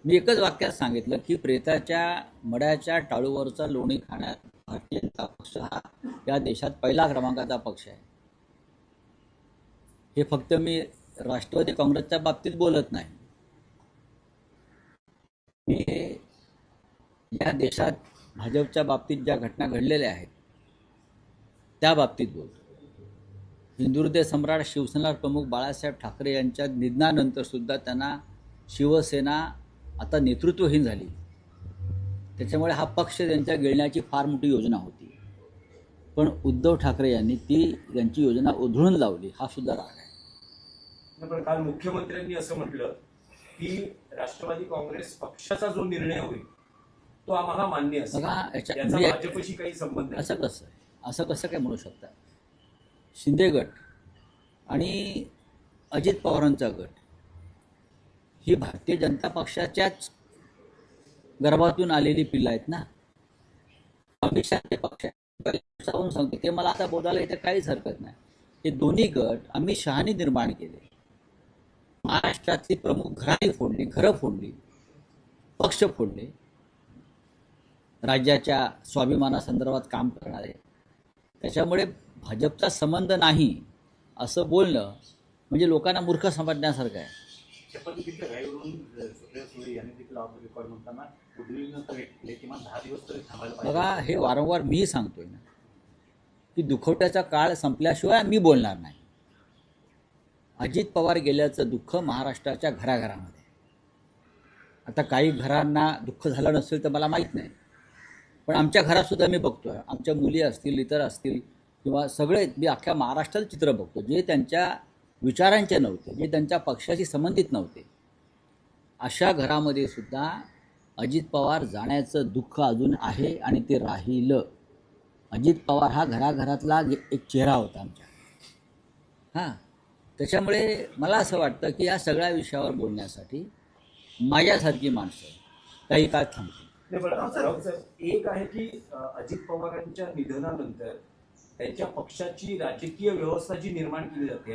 मी एकच वाक्यात सांगितलं की प्रेताच्या मड्याच्या टाळूवरचा लोणी खाण्यात भारतीय जनता पक्ष हा या देशात पहिला क्रमांकाचा पक्ष आहे. हे फक्त मी राष्ट्रवादी काँग्रेसच्या बाबतीत बोलत नाही. मी या देशात भाजपच्या बाबतीत ज्या घटना घडलेल्या आहेत त्या बाबतीत बोलतो. हिंदुहृदय सम्राट शिवसेना प्रमुख बाळासाहेब ठाकरे यांच्या निधनानंतर सुद्धा त्यांना शिवसेना आता नेतृत्वहीन झाली. त्याच्यामुळे हा पक्ष त्यांच्या गिळण्याची फार मोठी योजना होती, पण उद्धव ठाकरे यांनी त्यांची योजना उधळून लावली. हा सुद्धा राग आहे. पण काल मुख्यमंत्र्यांनी असं म्हटलं की राष्ट्रवादी काँग्रेस पक्षाचा जो निर्णय होईल तो आम्हाला मान्य असेल, याचा भाजपशी काही संबंध नाही. असं कसं काय म्हणू शकता? शिंदे गट आणि अजित पवारांचा गट ही भारतीय जनता पक्षाच्याच गर्भातून आलेली पिल्लं आहेत ना. अमित शहाचे पक्ष सांगते ते मला आता बोलायला इथे काहीच हरकत नाही. हे दोन्ही गट अमित शहानी निर्माण केले. महाराष्ट्रातली प्रमुख घराणी फोडली, घरं फोडली, पक्ष फोडले. राज्याच्या स्वाभिमानासंदर्भात काम करणारे. त्याच्यामुळे भाजपचा संबंध नाही असं बोलणं म्हणजे लोकांना मूर्ख समजण्यासारखं आहे. बघा, हे वारंवार मी सांगतोय ना की दुखवट्याचा काळ संपल्याशिवाय मी बोलणार नाही. अजित पवार गेल्याचं दुःख महाराष्ट्राच्या घराघरामध्ये. आता काही घरांना दुःख झालं नसेल तर मला माहीत नाही, पण आमच्या घरात सुद्धा मी बघतोय. आमच्या मुली असतील, इतर असतील, किंवा सगळे मी अख्ख्या महाराष्ट्रात चित्र बघतो जे त्यांच्या विचारांचे नव्हते, जे त्यांच्या पक्षाशी संबंधित नव्हते. अशा घरामध्ये सुद्धा अजित पवार जाण्याचं दुःख अजून आहे आणि ते राहिलं. अजित पवार हा घराघरातला एक चेहरा होता आमच्या. हां, त्याच्यामुळे मला असं वाटतं की या सगळ्या विषयावर बोलण्यासाठी माझ्यासारखी माणसं काही काळ थांबतील. एक आहे की अजित पवारांच्या निधनानंतर त्यांच्या पक्षाची राजकीय व्यवस्था जी निर्माण केली जाते